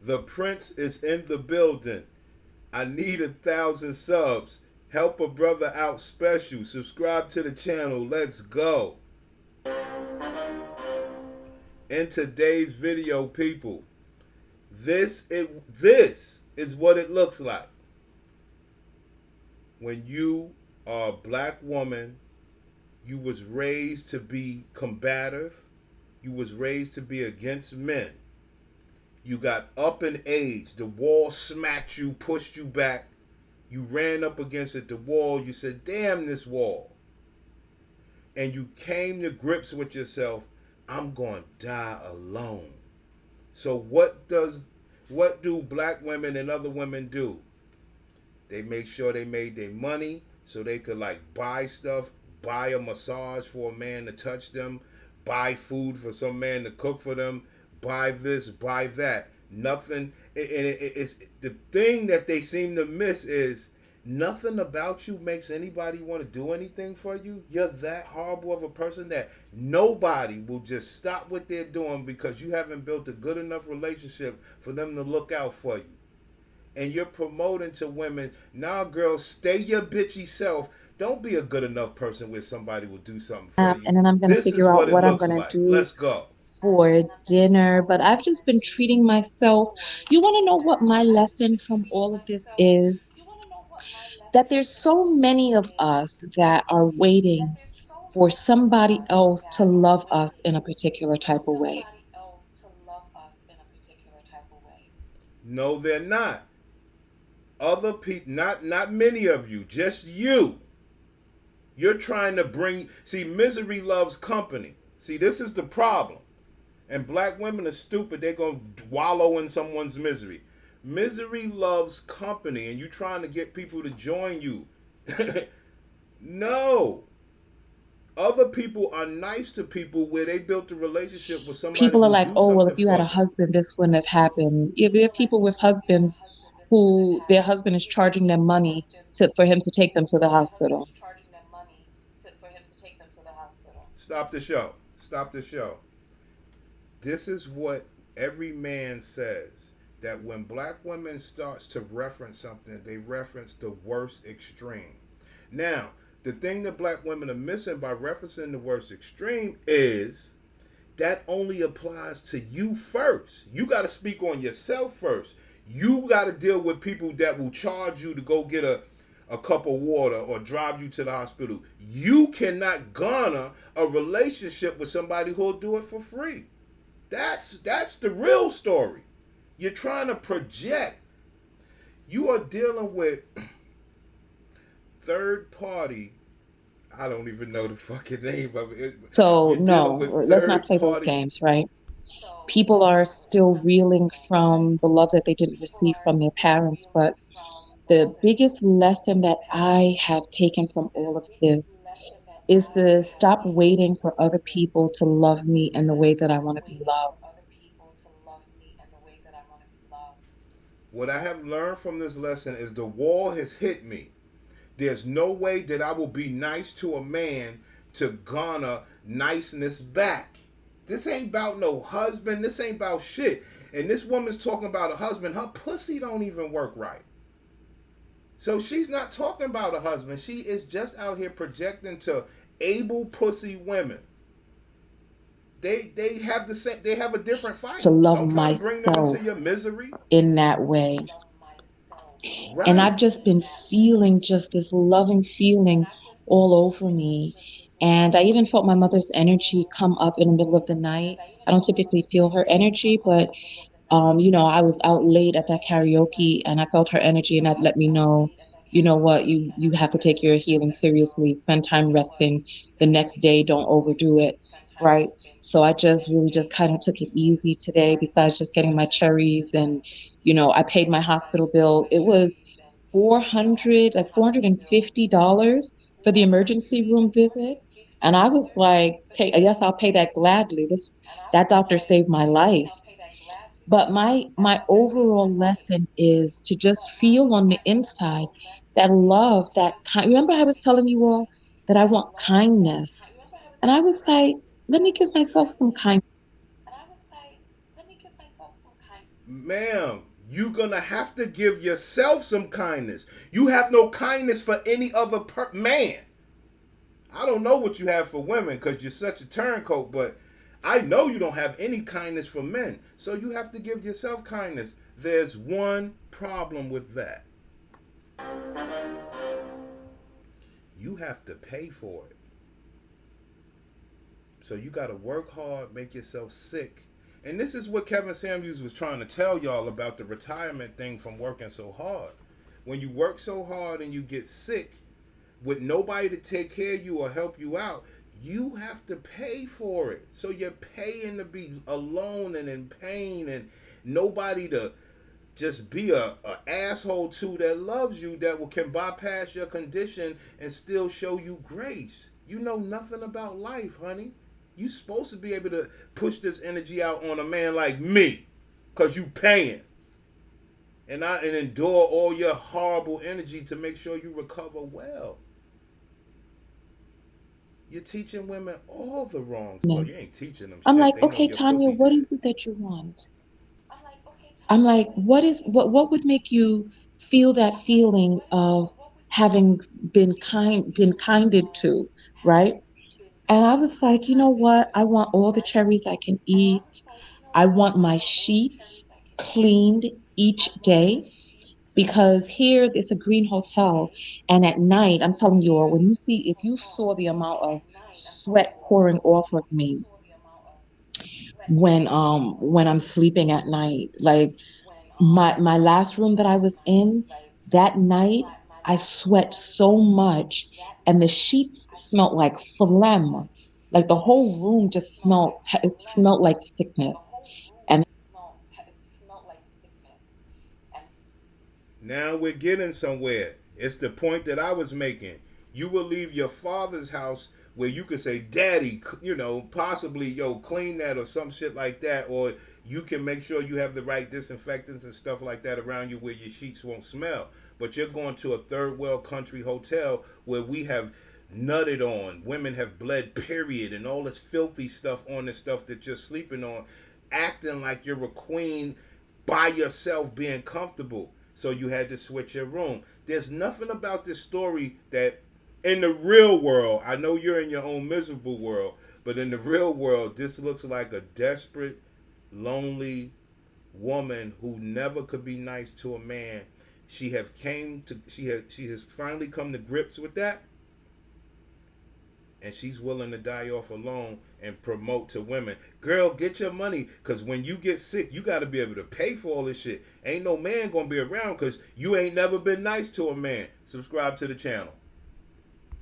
The prince is in the building. I need 1,000 subs. Help a brother out special. Subscribe to the channel. Let's go. In today's video, people, this is what it looks like when you are a black woman. You was raised to be combative. You was raised to be against men. You got up in age. The wall smacked you, pushed you back. You ran up against it, the wall. You said, damn this wall. And you came to grips with yourself. I'm going to die alone. So what do black women and other women do? They make sure they made their money so they could like buy stuff, buy a massage for a man to touch them, buy food for some man to cook for them, buy this, buy that. Nothing. It's the thing that they seem to miss is nothing about you makes anybody want to do anything for you. You're that horrible of a person that nobody will just stop what they're doing because you haven't built a good enough relationship for them to look out for you. And you're promoting to women, nah, girls, stay your bitchy self. Don't be a good enough person where somebody will do something for you. And then I'm gonna This is figure out what it what I'm looks gonna like. do Let's go. for dinner. But I've just been treating myself. You want to know what my lesson from all of this is? That there's so many of us that are waiting for somebody else to love us in a particular type of way. No, they're not. Other people, not many of you, just you. You're trying to bring. See, misery loves company. See, this is the problem. And black women are stupid. They're gonna wallow in someone's misery. Misery loves company, and you trying to get people to join you. No. Other people are nice to people where they built a relationship with somebody People who are will like, do oh, well, if something you had for a them. husband, this wouldn't have happened. Yeah, there are people with husbands who their husband is charging them money for him to take them to the hospital. Stop the show. Stop the show. This is what every man says, that when black women starts to reference something, they reference the worst extreme. Now, the thing that black women are missing by referencing the worst extreme is that only applies to you first. You got to speak on yourself first. You got to deal with people that will charge you to go get a cup of water or drive you to the hospital. You cannot garner a relationship with somebody who'll do it for free. That's the real story. You're trying to project. You are dealing with third party. I don't even know the fucking name of it. So, You're dealing with no, let's not third play those party. games, right? People are still reeling from the love that they didn't receive from their parents. But the biggest lesson that I have taken from all of this is to stop waiting for other people to love me in the way that I want to be loved. What I have learned from this lesson is the wall has hit me. There's no way that I will be nice to a man to garner niceness back. This ain't about no husband. This ain't about shit. And this woman's talking about a husband. Her pussy don't even work right. So she's not talking about a husband. She is just out here projecting to able pussy women. They have the same. They have a different To fight. love Don't try to bring them into myself your misery. in that way. And Right. I've just been feeling just this loving feeling all over me. And I even felt my mother's energy come up in the middle of the night. I don't typically feel her energy, but I was out late at that karaoke and I felt her energy and that let me know, you know what, you have to take your healing seriously. Spend time resting the next day, don't overdo it, right? So I just really just kind of took it easy today, besides just getting my cherries and, I paid my hospital bill. It was 400, like $450 for the emergency room visit. And I was like, hey, yes, I'll pay that gladly. That doctor saved my life. But my overall lesson is to just feel on the inside that love, that kind. Remember, I was telling you all that I want kindness, and I was like, let me give myself some kindness. Ma'am, you gonna have to give yourself some kindness. You have no kindness for any other man. I don't know what you have for women because you're such a turncoat, but I know you don't have any kindness for men. So you have to give yourself kindness. There's one problem with that. You have to pay for it. So you got to work hard, make yourself sick. And this is what Kevin Samuels was trying to tell y'all about the retirement thing from working so hard. When you work so hard and you get sick with nobody to take care of you or help you out, you have to pay for it. So you're paying to be alone and in pain and nobody to just be a asshole to that loves you that can bypass your condition and still show you grace. You know nothing about life, honey. You supposed to be able to push this energy out on a man like me, cause you paying, and endure all your horrible energy to make sure you recover well. You're teaching women all the wrong. Well, you Yes. ain't teaching them I'm shit. like, They know okay, your Tanya, pussy what good. is it that you want? I'm like, what would make you feel that feeling of having been kinded to, right? And I was like, you know what? I want all the cherries I can eat. I want my sheets cleaned each day because here it's a green hotel. And at night, I'm telling you all, if you saw the amount of sweat pouring off of me when I'm sleeping at night, like my last room that I was in that night, I sweat so much, and the sheets smelled like phlegm. Like the whole room just it smelled like sickness. And Now we're getting somewhere. It's the point that I was making. You will leave your father's house where you could say, "Daddy," possibly, yo, clean that or some shit like that, or you can make sure you have the right disinfectants and stuff like that around you where your sheets won't smell. But you're going to a third world country hotel where we have nutted on, women have bled, period, and all this filthy stuff on the stuff that you're sleeping on, acting like you're a queen by yourself being comfortable. So you had to switch your room. There's nothing about this story that in the real world, I know you're in your own miserable world, but in the real world, this looks like a desperate, lonely woman who never could be nice to a man. She has finally come to grips with that, and she's willing to die off alone and promote to women, girl, get your money, because when you get sick you got to be able to pay for all this shit. Ain't no man gonna be around because you ain't never been nice to a man. Subscribe to the channel.